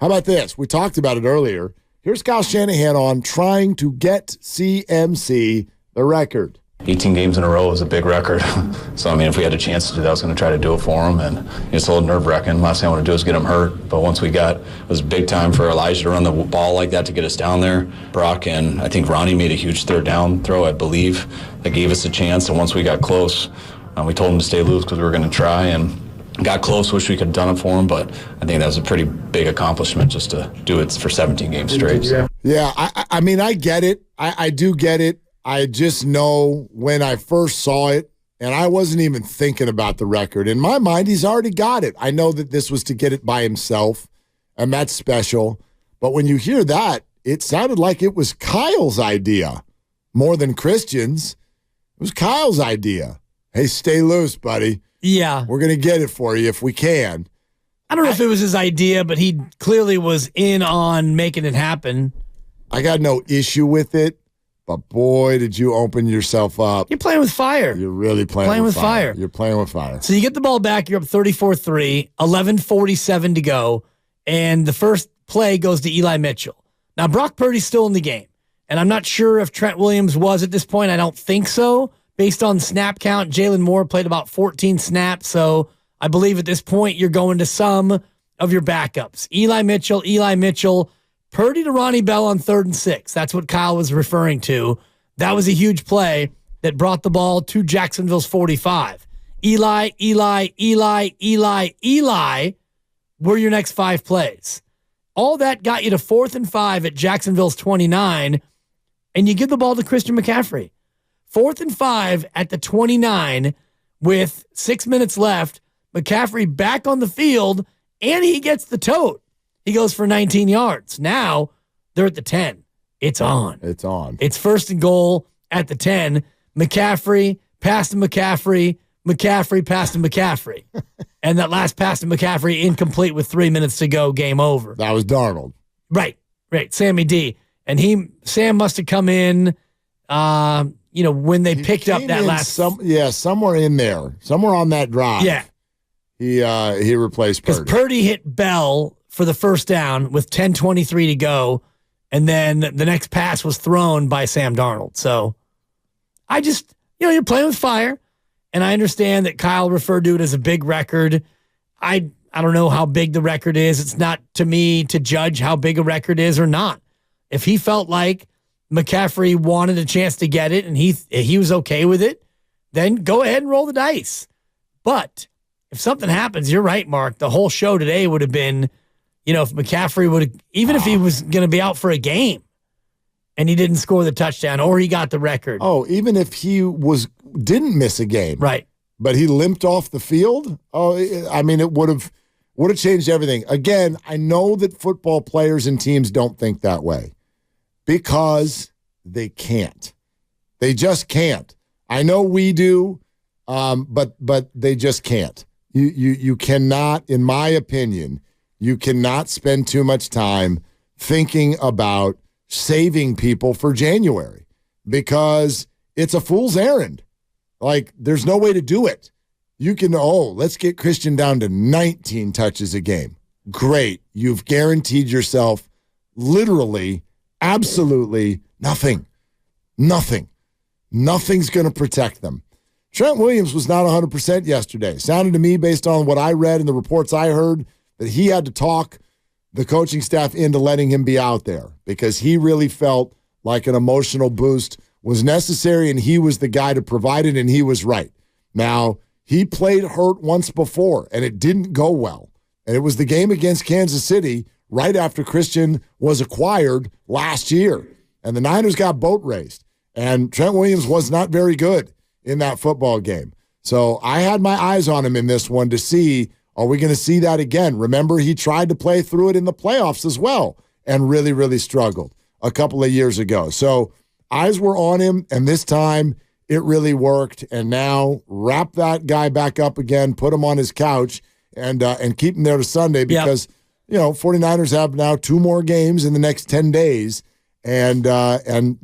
How about this? We talked about it earlier. Here's Kyle Shanahan on trying to get CMC the record. 18 games in a row is a big record. So, I mean, if we had a chance to do that, I was going to try to do it for him. And it's a little nerve-wracking. Last thing I want to do is get him hurt. But once it was big time for Elijah to run the ball like that to get us down there. Brock and I think Ronnie made a huge third down throw, I believe, that gave us a chance. And once we got close, we told him to stay loose because we were going to try. And got close, wish we could have done it for him. But I think that was a pretty big accomplishment just to do it for 17 games straight. So. Yeah, I mean, I get it. I do get it. I just know when I first saw it, and I wasn't even thinking about the record. In my mind, he's already got it. I know that this was to get it by himself, and that's special. But when you hear that, it sounded like it was Kyle's idea more than Christian's. It was Kyle's idea. Hey, stay loose, buddy. Yeah. We're going to get it for you if we can. I don't know if it was his idea, but he clearly was in on making it happen. I got no issue with it. But boy, did you open yourself up. You're playing with fire. You're really playing with fire. You're playing with fire. So you get the ball back. You're up 34-3, 11:47 to go. And the first play goes to Eli Mitchell. Now, Brock Purdy's still in the game. And I'm not sure if Trent Williams was at this point. I don't think so. Based on snap count, Jalen Moore played about 14 snaps. So I believe at this point you're going to some of your backups. Eli Mitchell, Purdy to Ronnie Bell on 3rd and 6. That's what Kyle was referring to. That was a huge play that brought the ball to Jacksonville's 45. Eli were your next 5 plays. All that got you to 4th and 5 at Jacksonville's 29, and you give the ball to Christian McCaffrey. 4th and 5 at the 29 with 6 minutes left. McCaffrey back on the field, and he gets the tote. He goes for 19 yards. Now they're at the 10. It's on. It's on. It's 1st and goal at the 10. McCaffrey, pass to McCaffrey, pass to McCaffrey. And that last pass to McCaffrey, incomplete with 3 minutes to go, game over. That was Darnold. Right. Sammy D. And Sam must have come in, when they picked up that last. Somewhere in there. Somewhere on that drive. Yeah. He replaced Purdy. Because Purdy hit Bell for the first down with 10:23 to go, and then the next pass was thrown by Sam Darnold. So I just, you're playing with fire, and I understand that Kyle referred to it as a big record. I don't know how big the record is. It's not to me to judge how big a record is or not. If he felt like McCaffrey wanted a chance to get it and he was okay with it, then go ahead and roll the dice. But if something happens, you're right, Mark, the whole show today would have been, if McCaffrey would have, even if he was going to be out for a game and he didn't score the touchdown or he got the record. Oh, even if he didn't miss a game. Right. But he limped off the field. Oh, I mean, it would have changed everything. Again, I know that football players and teams don't think that way because they can't. They just can't. I know we do, but they just can't. You cannot, in my opinion, you cannot spend too much time thinking about saving people for January because it's a fool's errand. Like, there's no way to do it. You can, let's get Christian down to 19 touches a game. Great. You've guaranteed yourself literally, absolutely nothing. Nothing. Nothing's going to protect them. Trent Williams was not 100% yesterday. Sounded to me, based on what I read and the reports I heard, that he had to talk the coaching staff into letting him be out there because he really felt like an emotional boost was necessary and he was the guy to provide it, and he was right. Now, he played hurt once before, and it didn't go well. And it was the game against Kansas City right after Christian was acquired last year. And the Niners got boat raced. And Trent Williams was not very good in that football game. So I had my eyes on him in this one to see, are we going to see that again? Remember, he tried to play through it in the playoffs as well and really, really struggled a couple of years ago. So eyes were on him, and this time it really worked. And now wrap that guy back up again, put him on his couch, and keep him there to Sunday because, 49ers have now 2 more games in the next 10 days. And I don't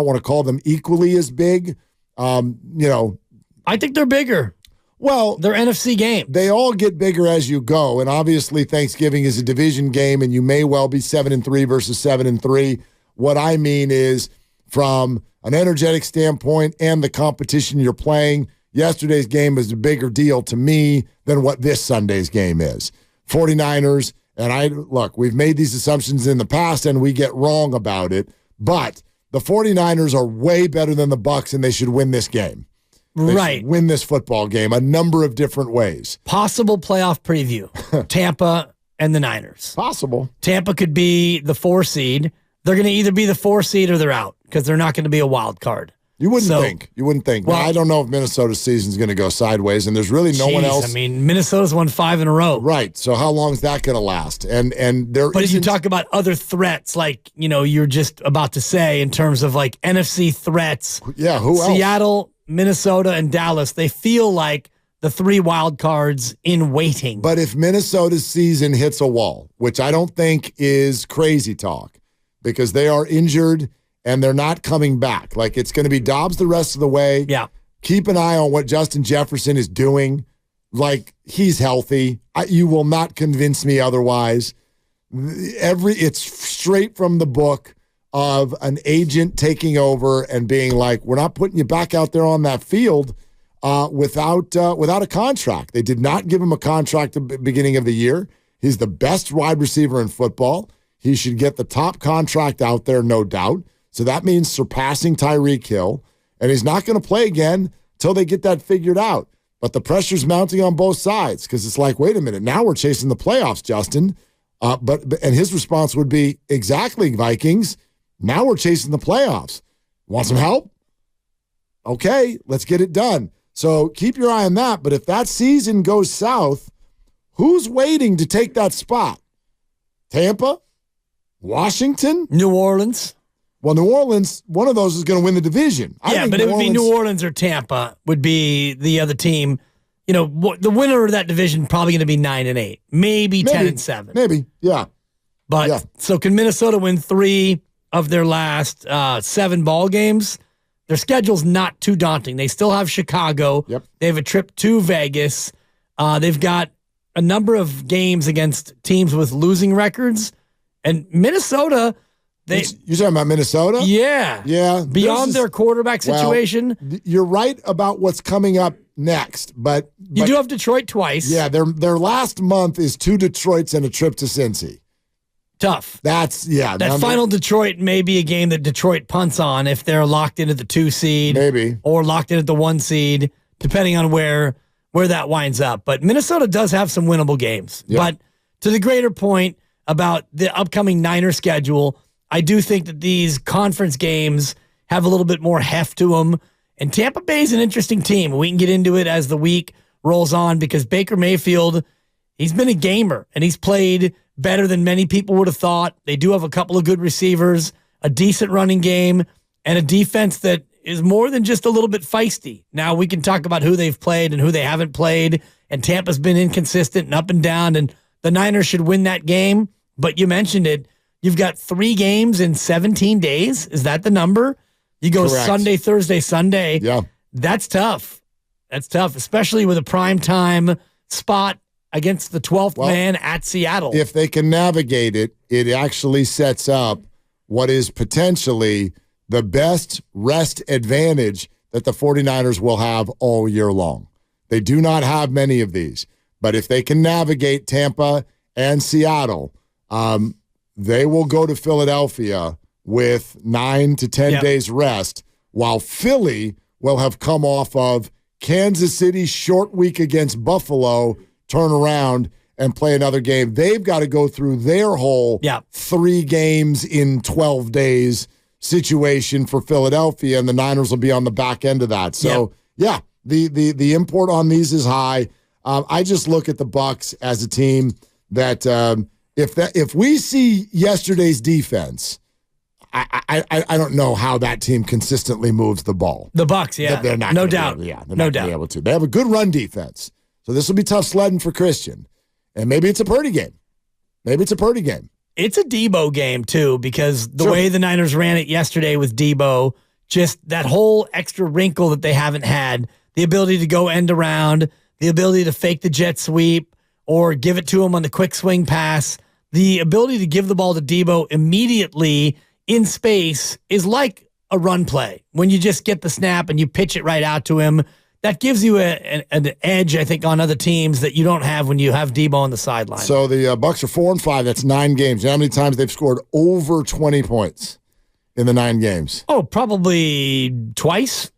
want to call them equally as big. I think they're bigger. Well, They're NFC games. they all get bigger as you go, and obviously Thanksgiving is a division game, and you may well be 7-3 versus 7-3. What I mean is, from an energetic standpoint and the competition you're playing, yesterday's game is a bigger deal to me than what this Sunday's game is. 49ers, and look, we've made these assumptions in the past, and we get wrong about it, but the 49ers are way better than the Bucs, and they should win this game. They should win this football game a number of different ways. Possible playoff preview. Tampa and the Niners. Possible. Tampa could be the 4 seed. They're going to either be the 4 seed or they're out because they're not going to be a wild card. You wouldn't think. You wouldn't think. Well, I don't know if Minnesota's season's going to go sideways, and there's really no one else. I mean, Minnesota's won 5 in a row. Right. So how long is that going to last? And there. But if you talk about other threats, like you're just about to say, in terms of like NFC threats, yeah, who else? Seattle, Minnesota, and Dallas, they feel like the 3 wild cards in waiting. But if Minnesota's season hits a wall, which I don't think is crazy talk, because they are injured and they're not coming back. Like, it's going to be Dobbs the rest of the way. Yeah. Keep an eye on what Justin Jefferson is doing. Like, he's healthy. You will not convince me otherwise. It's straight from the book of an agent taking over and being like, we're not putting you back out there on that field without a contract. They did not give him a contract at the beginning of the year. He's the best wide receiver in football. He should get the top contract out there, no doubt. So that means surpassing Tyreek Hill. And he's not going to play again until they get that figured out. But the pressure's mounting on both sides because it's like, wait a minute, now we're chasing the playoffs, Justin. And his response would be, exactly, Vikings. Now we're chasing the playoffs. Want some help? Okay, let's get it done. So keep your eye on that. But if that season goes south, who's waiting to take that spot? Tampa? Washington? New Orleans? Well, New Orleans, one of those is going to win the division. But it would be New Orleans or Tampa would be the other team. The winner of that division probably going to be 9-8, maybe 10-7. Maybe, yeah. But so can Minnesota win 3 of their last 7 ball games? Their schedule's not too daunting. They still have Chicago. Yep. They have a trip to Vegas. They've got a number of games against teams with losing records. And Minnesota, you're talking about Minnesota? Yeah. Yeah. Beyond their quarterback situation. Well, you're right about what's coming up next, but you do have Detroit twice. Yeah, their last month is 2 Detroits and a trip to Cincy. Tough. That final Detroit may be a game that Detroit punts on if they're locked in at the 2 seed. Maybe. Or locked in at the 1 seed, depending on where that winds up. But Minnesota does have some winnable games. Yep. But to the greater point about the upcoming Niner schedule, I do think that these conference games have a little bit more heft to them. And Tampa Bay is an interesting team. We can get into it as the week rolls on because Baker Mayfield, he's been a gamer, and he's played better than many people would have thought. They do have a couple of good receivers, a decent running game, and a defense that is more than just a little bit feisty. Now, we can talk about who they've played and who they haven't played, and Tampa's been inconsistent and up and down, and the Niners should win that game. But you mentioned it. You've got 3 games in 17 days. Is that the number? You go Correct. Sunday, Thursday, Sunday. Yeah. That's tough. That's tough, especially with a primetime spot against the 12th man at Seattle. If they can navigate it, it actually sets up what is potentially the best rest advantage that the 49ers will have all year long. They do not have many of these, but if they can navigate Tampa and Seattle, they will go to Philadelphia with 9 to 10 days rest, while Philly will have come off of Kansas City short week against Buffalo, turn around and play another game. They've got to go through their whole 3 games in 12 days situation for Philadelphia, and the Niners will be on the back end of that. So, the import on these is high. I just look at the Bucs as a team that if we see yesterday's defense, I don't know how that team consistently moves the ball. The Bucs, they're not. No doubt. They're not gonna be able to. They have a good run defense, so this will be tough sledding for Christian. And maybe it's a Purdy game. It's a Debo game, too, because the way the Niners ran it yesterday with Debo, just that whole extra wrinkle that they haven't had, the ability to go end around, the ability to fake the jet sweep or give it to him on the quick swing pass, the ability to give the ball to Debo immediately in space is like a run play. When you just get the snap and you pitch it right out to him, that gives you an edge, I think, on other teams that you don't have when you have Debo on the sideline. So the Bucs are 4-5. That's 9 games. You know how many times they've scored over 20 points in the 9 games? Oh, probably twice?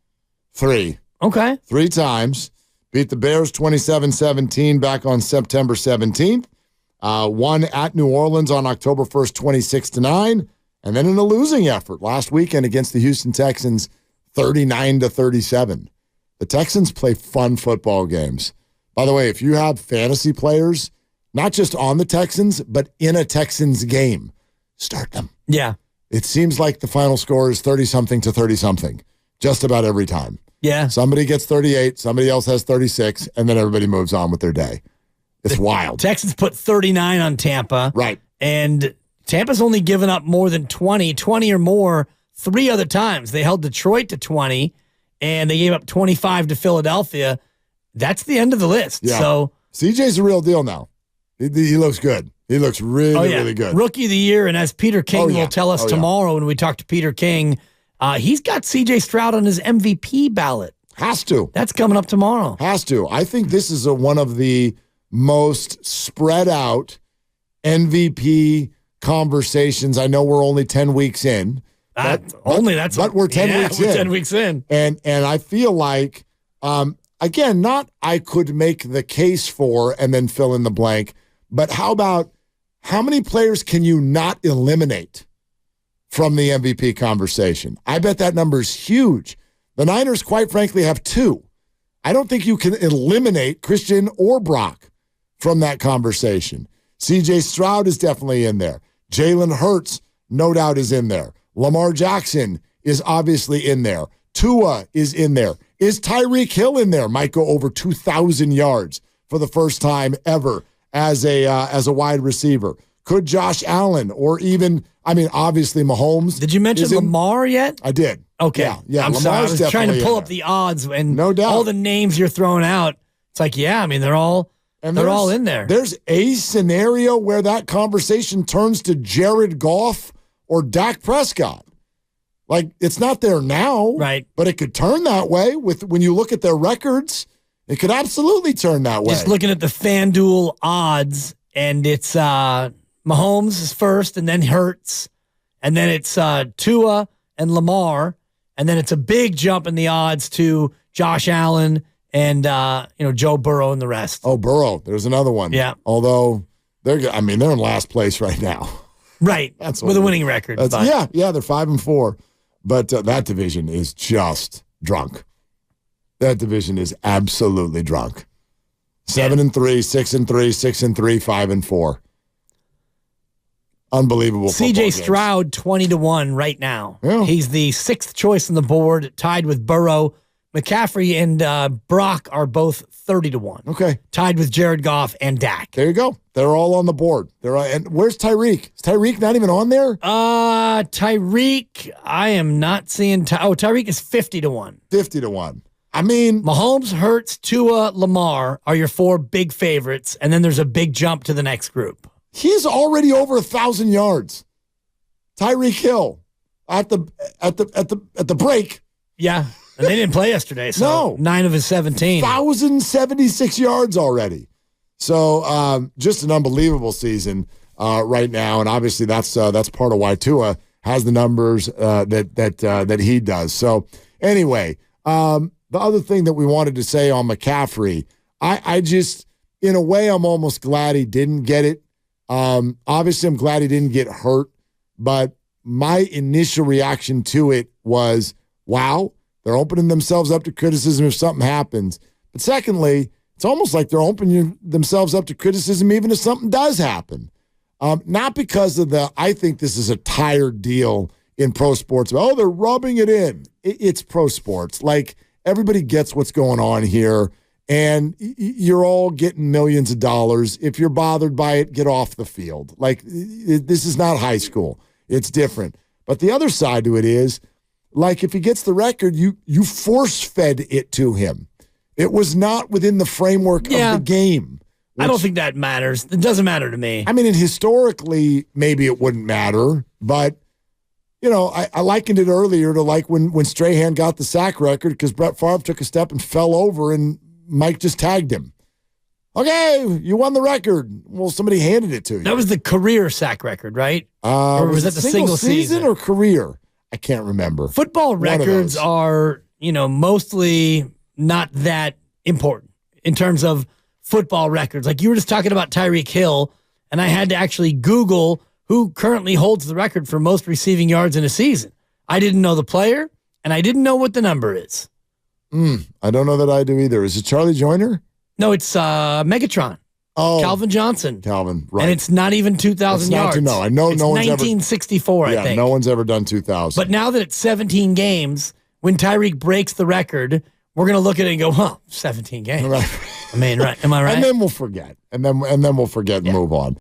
3. Okay. 3 times. Beat the Bears 27-17 back on September 17th. Won at New Orleans on October 1st, 26-9. And then in a losing effort last weekend against the Houston Texans, 39-37. The Texans play fun football games. By the way, if you have fantasy players, not just on the Texans, but in a Texans game, start them. Yeah. It seems like the final score is 30-something to 30-something, just about every time. Yeah. Somebody gets 38, somebody else has 36, and then everybody moves on with their day. It's wild. Texans put 39 on Tampa. Right. And Tampa's only given up more than 20 or more 3 other times. They held Detroit to 20, and they gave up 25 to Philadelphia. That's the end of the list. Yeah. So CJ's a real deal now. He looks good. He looks really, really good. Rookie of the year, and as Peter King will tell us tomorrow when we talk to Peter King, he's got CJ Stroud on his MVP ballot. Has to. That's coming up tomorrow. Has to. I think this is one of the most spread out MVP conversations. I know we're only 10 weeks in. But we're 10 weeks in. 10 weeks in. And I feel like, again, not I could make the case for and then fill in the blank, but how about how many players can you not eliminate from the MVP conversation? I bet that number is huge. The Niners, quite frankly, have 2. I don't think you can eliminate Christian or Brock from that conversation. CJ Stroud is definitely in there. Jalen Hurts, no doubt, is in there. Lamar Jackson is obviously in there. Tua is in there. Is Tyreek Hill in there? Might go over 2,000 yards for the first time ever as a wide receiver. Could Josh Allen or even, obviously Mahomes. Did you mention Lamar yet? I did. Okay. Yeah. I'm sorry. I was trying to pull up the odds and no doubt. All the names you're throwing out. It's like, they're all in there. There's a scenario where that conversation turns to Jared Goff or Dak Prescott. Like, it's not there now, right? But it could turn that way when you look at their records. It could absolutely turn that way. Just looking at the FanDuel odds, and it's Mahomes is first, and then Hurts, and then it's Tua and Lamar, and then it's a big jump in the odds to Josh Allen and Joe Burrow and the rest. Oh, Burrow, there's another one. Yeah. Although they're in last place right now. Right. With a winning record. They're 5-4. But that division is just drunk. That division is absolutely drunk. 7-3, 6-3, 6-3, 5-4. Unbelievable. CJ Stroud 20-1 right now. Yeah. He's the 6th choice on the board, tied with Burrow. McCaffrey and Brock are both 30-1. Okay. Tied with Jared Goff and Dak. There you go. They're all on the board. And where's Tyreek? Is Tyreek not even on there? Tyreek, I am not seeing. Tyreek is 50-1. 50-1. Mahomes, Hurts, Tua, Lamar are your 4 big favorites, and then there's a big jump to the next group. He's already over 1,000 yards. Tyreek Hill at the break. Yeah. And they didn't play yesterday, so 9 of his 17. 1,076 yards already. So just an unbelievable season right now, and obviously that's part of why Tua has the numbers that he does. So anyway, the other thing that we wanted to say on McCaffrey, I just, in a way, I'm almost glad he didn't get it. Obviously, I'm glad he didn't get hurt, but my initial reaction to it was, wow. They're opening themselves up to criticism if something happens. But secondly, it's almost like they're opening themselves up to criticism even if something does happen. Not because of I think this is a tired deal in pro sports. Oh, they're rubbing it in. It's pro sports. Like, everybody gets what's going on here, and you're all getting millions of dollars. If you're bothered by it, get off the field. Like, this is not high school. It's different. But the other side to it is, like, if he gets the record, you force-fed it to him. It was not within the framework of the game. I don't think that matters. It doesn't matter to me. I mean, and historically, maybe it wouldn't matter, but, I likened it earlier to like when Strahan got the sack record because Brett Favre took a step and fell over and Mike just tagged him. Okay, you won the record. Well, somebody handed it to you. That was the career sack record, right? Or was that the single season or career? I can't remember. Football records are, mostly not that important in terms of football records. Like you were just talking about Tyreek Hill, and I had to actually Google who currently holds the record for most receiving yards in a season. I didn't know the player, and I didn't know what the number is. I don't know that I do either. Is it Charlie Joyner? No, it's Megatron. Oh, Calvin Johnson. Right. And it's not even 2,000 yards. I know it's no one's 1964, ever, I think. no one's ever done 2,000. But now that it's 17 games, when Tyreek breaks the record, we're going to look at it and go, 17 games. Right. I mean, right? Am I right? And then we'll forget. And then we'll forget and move on.